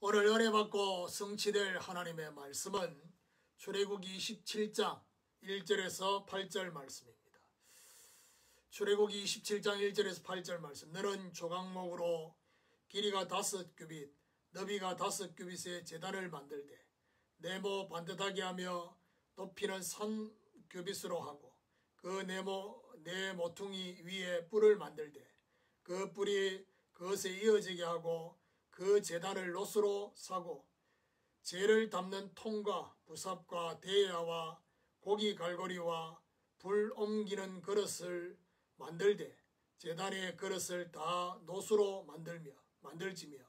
오늘 은혜 받고 성취될 하나님의 말씀은 출애굽기 27장 1절에서 8절 말씀입니다. 출애굽기 27장 1절에서 8절 말씀. 너는 조각목으로 길이가 5규빗, 너비가 5규빗의 제단을 만들되 네모 반듯하게 하며 높이는 3규빗으로 하고 그 네 모퉁이 위에 뿔을 만들되 그 뿔이 그것에 이어지게 하고 그 제단을 놋으로 사고 재를 담는 통과 부삽과 대야와 고기 갈고리와 불 옮기는 그릇을 만들되 제단의 그릇을 다 놋으로 만들지며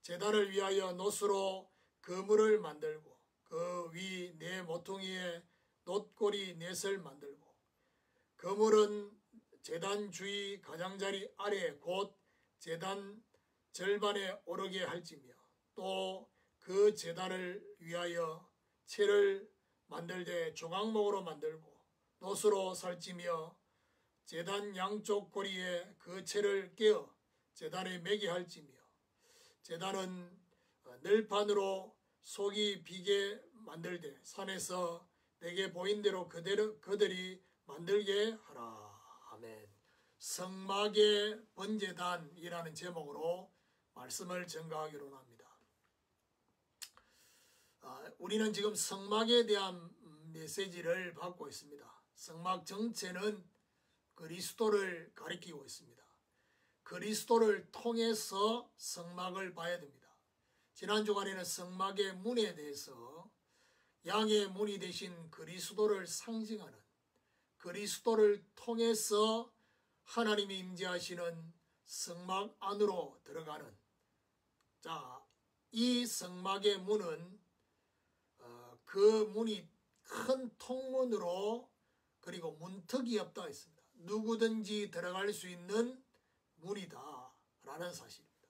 제단을 위하여 놋으로 그물을 만들고 그 위 네 모퉁이에 놋고리 넷을 만들고 그물은 제단 주위 가장자리 아래 곧 제단 절반에 오르게 할지며 또 그 제단을 위하여 채를 만들되 조각목으로 만들고 놋으로 살찌며 제단 양쪽 고리에 그 채를 깨어 제단에 매게 할지며 제단은 늘판으로 속이 비게 만들되 산에서 내게 보인 대로 그들이 만들게 하라. 아멘. 성막의 번제단이라는 제목으로 말씀을 전가하기로 합니다. 우리는 지금 성막에 대한 메시지를 받고 있습니다. 성막 정체는 그리스도를 가리키고 있습니다. 그리스도를 통해서 성막을 봐야 됩니다. 지난 주간에는 성막의 문에 대해서 양의 문이 되신 그리스도를 상징하는 그리스도를 통해서 하나님이 임재하시는 성막 안으로 들어가는 이 성막의 문은 그 문이 큰 통문으로 그리고 문턱이 없다 했습니다. 누구든지 들어갈 수 있는 문이다 라는 사실입니다.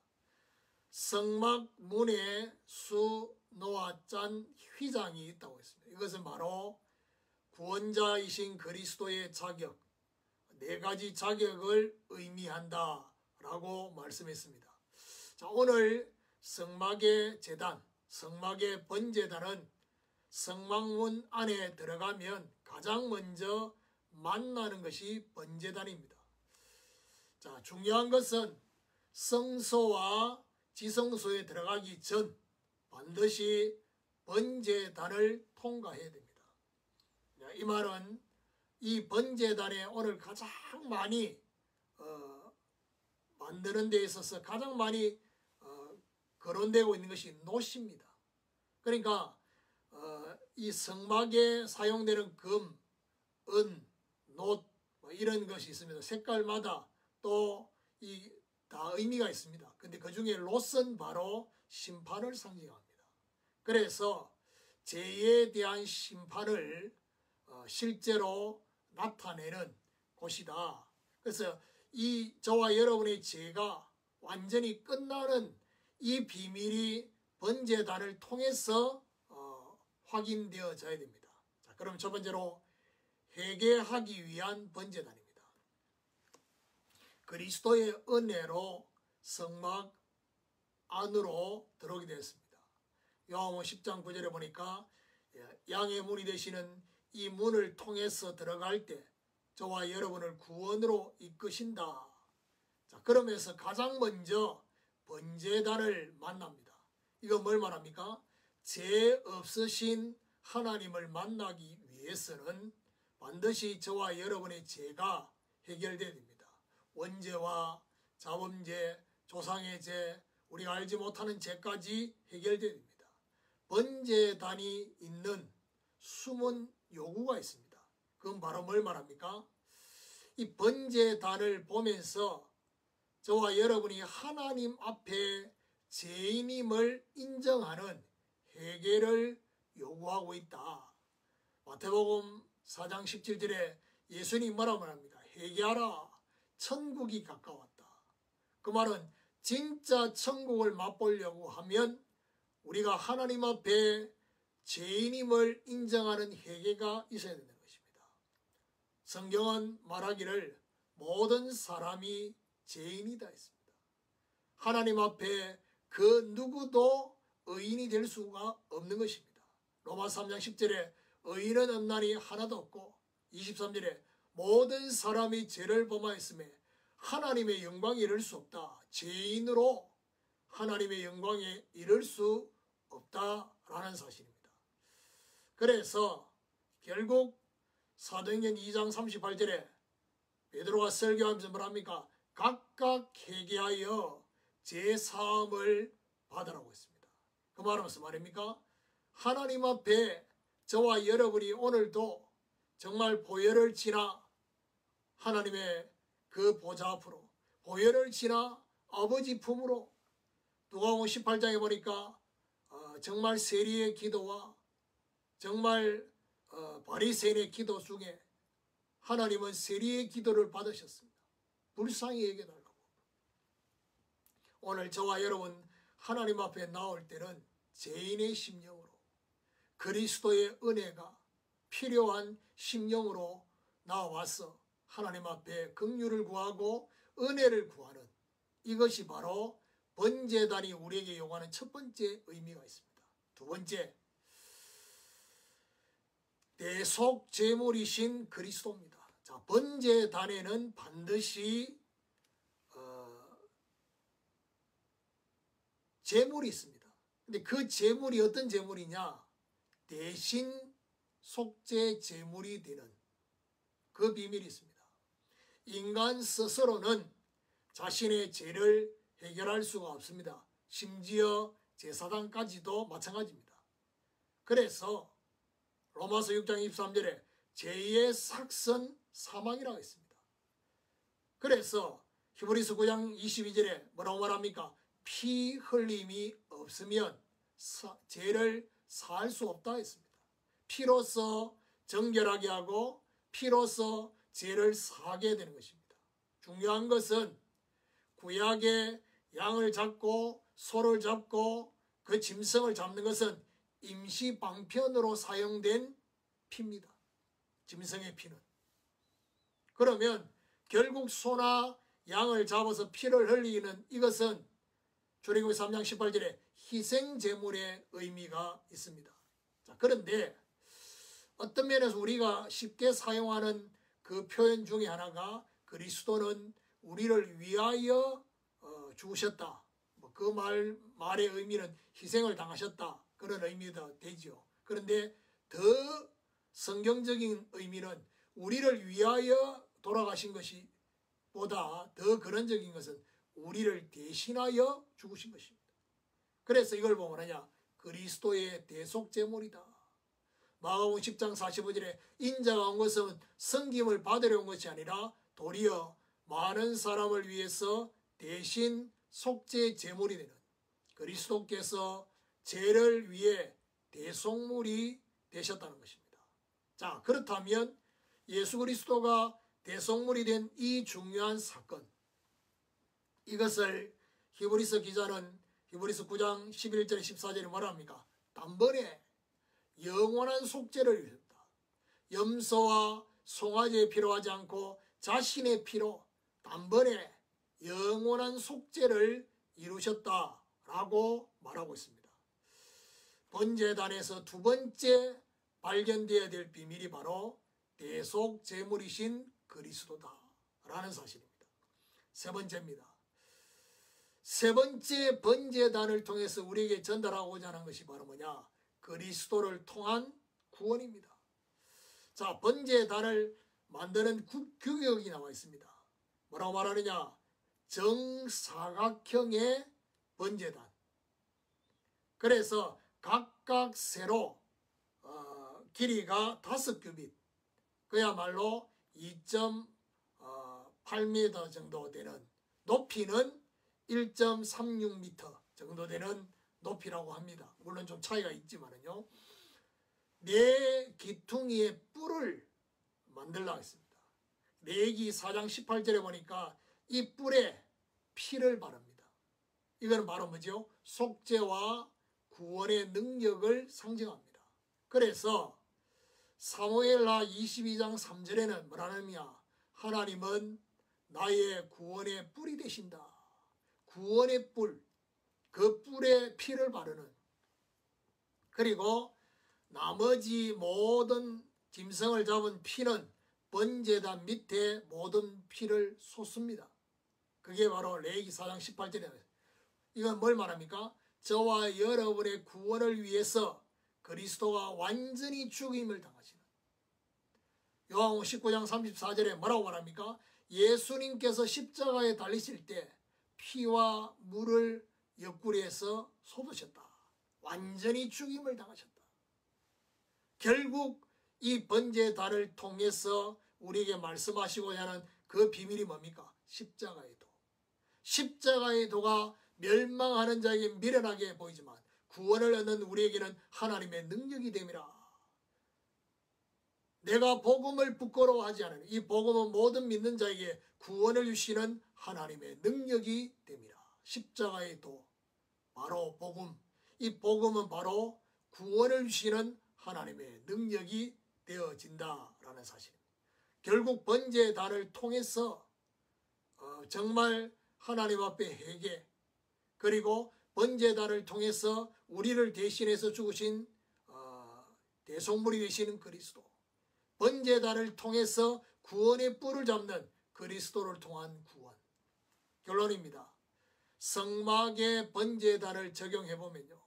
성막 문에 수, 노아, 짠 휘장이 있다고 했습니다. 이것은 바로 구원자이신 그리스도의 자격, 4가지 자격을 의미한다 라고 말씀했습니다. 자, 오늘 성막의 제단, 성막의 번제단은 성막문 안에 들어가면 가장 먼저 만나는 것이 번제단입니다. 자, 중요한 것은 성소와 지성소에 들어가기 전 반드시 번제단을 통과해야 됩니다. 이 말은 이 번제단에 오늘 가장 많이 만드는 데 있어서 가장 많이 거론되고 있는 것이 놋입니다. 그러니까 이 성막에 사용되는 금, 은, 놋 이런 것이 있습니다. 색깔마다 또 다 의미가 있습니다. 근데 그 중에 놋은 바로 심판을 상징합니다. 그래서 죄에 대한 심판을 실제로 나타내는 곳이다. 그래서 저와 여러분의 죄가 완전히 끝나는 이 비밀이 번제단을 통해서 확인되어져야 됩니다. 자, 그럼 첫 번째로 회개하기 위한 번제단입니다. 그리스도의 은혜로 성막 안으로 들어오게 되었습니다. 요한복음 10장 9절에 보니까 양의 문이 되시는 이 문을 통해서 들어갈 때 저와 여러분을 구원으로 이끄신다. 자, 그러면서 가장 먼저 번제단을 만납니다. 이거 뭘 말합니까? 죄 없으신 하나님을 만나기 위해서는 반드시 저와 여러분의 죄가 해결되어야 됩니다. 원죄와 자범죄, 조상의 죄, 우리가 알지 못하는 죄까지 해결되어야 됩니다. 번제단이 있는 숨은 요구가 있습니다. 그건 바로 뭘 말합니까? 이 번제단을 보면서 저와 여러분이 하나님 앞에 죄인임을 인정하는 회개를 요구하고 있다. 마태복음 4장 17절에 예수님 뭐라고 말합니까? 회개하라. 천국이 가까웠다. 그 말은 진짜 천국을 맛보려고 하면 우리가 하나님 앞에 죄인임을 인정하는 회개가 있어야 되는 것입니다. 성경은 말하기를 모든 사람이 죄인이다 했습니다. 하나님 앞에 그 누구도 의인이 될 수가 없는 것입니다. 로마서 3장 10절에 의인은 없나니 하나도 없고 23절에 모든 사람이 죄를 범하였음에 하나님의 영광에 이를 수 없다. 죄인으로 하나님의 영광에 이를 수 없다라는 사실입니다. 그래서 결국 사도행전 2장 38절에 베드로가 설교하면서 뭐랍니까? 각각 회개하여 죄사함을 받으라고 했습니다. 그 말은 무슨 말입니까? 하나님 앞에 저와 여러분이 오늘도 정말 보혈을 지나 하나님의 그 보좌 앞으로 보혈을 지나 아버지 품으로 누가복음 18장에 보니까 정말 세리의 기도와 정말 바리새인의 기도 중에 하나님은 세리의 기도를 받으셨습니다. 불쌍히 여겨달라고. 오늘 저와 여러분 하나님 앞에 나올 때는 죄인의 심령으로 그리스도의 은혜가 필요한 심령으로 나와서 하나님 앞에 긍휼을 구하고 은혜를 구하는 이것이 바로 번제단이 우리에게 요구하는 첫 번째 의미가 있습니다. 두 번째, 대속 제물이신 그리스도입니다. 자, 번제단에는 반드시 제물이 있습니다. 근데 그 제물이 어떤 제물이냐? 대신 속죄 제물이 되는 그 비밀이 있습니다. 인간 스스로는 자신의 죄를 해결할 수가 없습니다. 심지어 제사장까지도 마찬가지입니다. 그래서 로마서 6장 23절에 죄의 삭선 사망이라고 했습니다. 그래서 히브리서 9장 22절에 뭐라고 말합니까? 피 흘림이 없으면 죄를 사할 수 없다 했습니다. 피로써 정결하게 하고 피로써 죄를 사하게 되는 것입니다. 중요한 것은 구약의 양을 잡고 소를 잡고 그 짐승을 잡는 것은 임시 방편으로 사용된 피입니다. 짐승의 피는. 그러면 결국 소나 양을 잡아서 피를 흘리는 이것은 출애굽기 3장 18절에 희생제물의 의미가 있습니다. 자, 그런데 어떤 면에서 우리가 쉽게 사용하는 그 표현 중에 하나가 그리스도는 우리를 위하여 죽으셨다. 그 말의 의미는 희생을 당하셨다. 그런 의미도 되죠. 그런데 더 성경적인 의미는 우리를 위하여 돌아가신 것이 보다 더 근원적인 것은 우리를 대신하여 죽으신 것입니다. 그래서 이걸 보면 뭐냐? 그리스도의 대속제물이다. 마가복음 10장 45절에 인자가 온 것은 섬김을 받으려 온 것이 아니라 도리어 많은 사람을 위해서 대신 속죄 제물이 되는 그리스도께서 죄를 위해 대속물이 되셨다는 것입니다. 자, 그렇다면 예수 그리스도가 대속물이 된 이 중요한 사건, 이것을 히브리서 기자는 히브리서 9장 11절에 14절에 뭐랍니까? 단번에 영원한 속죄를 이루셨다. 염소와 송아지의 피로 하지 않고 자신의 피로 단번에 영원한 속죄를 이루셨다라고 말하고 있습니다. 번제단에서 두 번째 발견되어야 될 비밀이 바로 대속 제물이신 그리스도다라는 사실입니다. 세 번째입니다. 세 번째 번제단을 통해서 우리에게 전달하고자 하는 것이 바로 뭐냐? 그리스도를 통한 구원입니다. 자, 번제단을 만드는 규격이 나와 있습니다. 뭐라고 말하느냐? 정사각형의 번제단. 그래서 각각 세로 길이가 5규빗, 그야말로 2.8m 정도 되는, 높이는 1.36m 정도 되는 높이라고 합니다. 물론 좀 차이가 있지만은요. 네 기퉁이의 뿔을 만들라고 했습니다. 레위기 4장 18절에 보니까 이 뿔에 피를 바릅니다. 이거는 바로 뭐죠? 속죄와 구원의 능력을 상징합니다. 그래서 사무엘하 22장 3절에는 뭐라느냐? 하나님은 나의 구원의 뿔이 되신다. 구원의 뿔, 그 뿔에 피를 바르는 그리고 나머지 모든 짐승을 잡은 피는 번제단 밑에 모든 피를 쏟습니다. 그게 바로 레위기 4장 18절에 이건 뭘 말합니까? 저와 여러분의 구원을 위해서 그리스도가 완전히 죽임을 당하시는, 요한복음 19장 34절에 뭐라고 말합니까? 예수님께서 십자가에 달리실 때 피와 물을 옆구리에서 쏟으셨다. 완전히 죽임을 당하셨다. 결국 이 번제단을 통해서 우리에게 말씀하시고자 하는 그 비밀이 뭡니까? 십자가의 도. 십자가의 도가 멸망하는 자에게 미련하게 보이지만 구원을 얻는 우리에게는 하나님의 능력이 됨이라. 내가 복음을 부끄러워하지 않으니 이 복음은 모든 믿는 자에게 구원을 주시는 하나님의 능력이 됨이라. 십자가의 도, 바로 복음. 이 복음은 바로 구원을 주시는 하나님의 능력이 되어진다라는 사실입니다. 결국 번제단을 통해서 정말 하나님 앞에 회개, 그리고 번제단을 통해서 우리를 대신해서 죽으신 대속물이 되시는 그리스도, 번제단을 통해서 구원의 뿔을 잡는 그리스도를 통한 구원. 결론입니다. 성막의 번제단을 적용해보면요,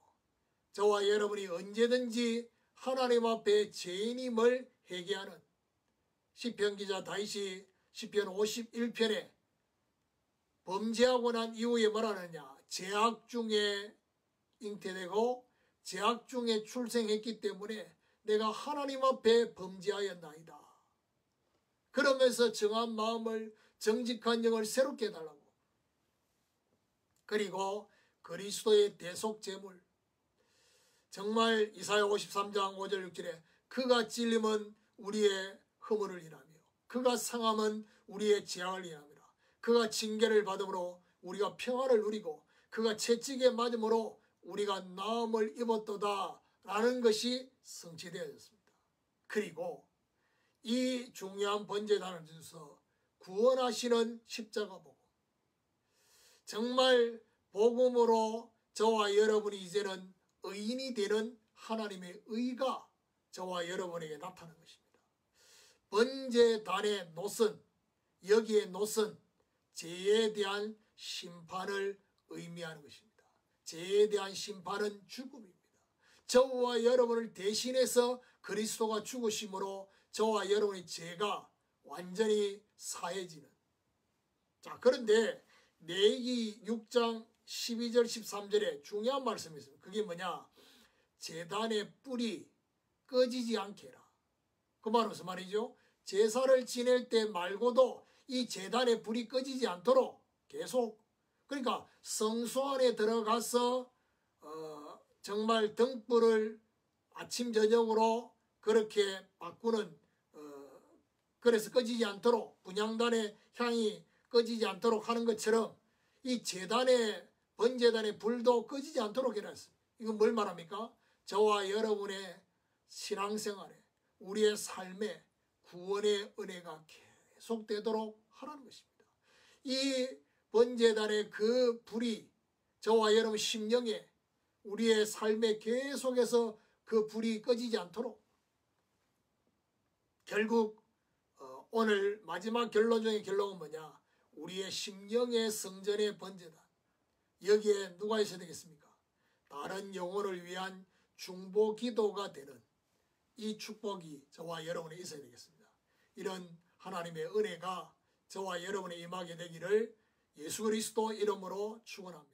저와 여러분이 언제든지 하나님 앞에 죄인임을 회개하는, 시편 기자 다윗이 시편 51편에 범죄하고 난 이후에 뭐라느냐, 죄악 중에 잉태되고 죄악 중에 출생했기 때문에 내가 하나님 앞에 범죄하였나이다. 그러면서 정한 마음을, 정직한 영을 새롭게 해달라고. 그리고 그리스도의 대속제물, 정말 이사야 53장 5절 6절에 그가 찔림은 우리의 허물을 인하며 그가 상함은 우리의 죄악을 인하며 그가 징계를 받음으로 우리가 평안을 누리고 그가 채찍에 맞음으로 우리가 나음을 입었도다 라는 것이 성취되었습니다. 그리고 이 중요한 번제단을 주셔서 구원하시는 십자가 복음, 정말 복음으로 저와 여러분이 이제는 의인이 되는 하나님의 의가 저와 여러분에게 나타나는 것입니다. 번제단의 노선, 여기에 노선, 죄에 대한 심판을 의미하는 것입니다. 죄에 대한 심판은 죽음입니다. 저와 여러분을 대신해서 그리스도가 죽으심으로 저와 여러분의 죄가 완전히 사해지는. 자, 그런데 레위기 6장 12절 13절에 중요한 말씀이 있습니다. 그게 뭐냐? 제단의 뿔이 꺼지지 않게 해라. 그 말은 무슨 말이죠? 제사를 지낼 때 말고도 이 제단의 불이 꺼지지 않도록 계속, 그러니까 성소 안에 들어가서 정말 등불을 아침 저녁으로 그렇게 바꾸는, 그래서 꺼지지 않도록, 분향단의 향이 꺼지지 않도록 하는 것처럼 이 제단의, 번제단의 불도 꺼지지 않도록 해놨습니다. 이건 뭘 말합니까? 저와 여러분의 신앙생활에, 우리의 삶에 구원의 은혜가 계속되도록 하라는 것입니다. 이 번제단의 그 불이 저와 여러분 심령에, 우리의 삶에 계속해서 그 불이 꺼지지 않도록, 결국 오늘 마지막 결론 중의 결론은 뭐냐? 우리의 심령의 성전의 번제단, 여기에 누가 있어야 되겠습니까? 다른 영혼을 위한 중보 기도가 되는 이 축복이 저와 여러분에 있어야 되겠습니다. 이런 하나님의 은혜가 저와 여러분의 임하게 되기를 예수 그리스도 이름으로 축원합니다.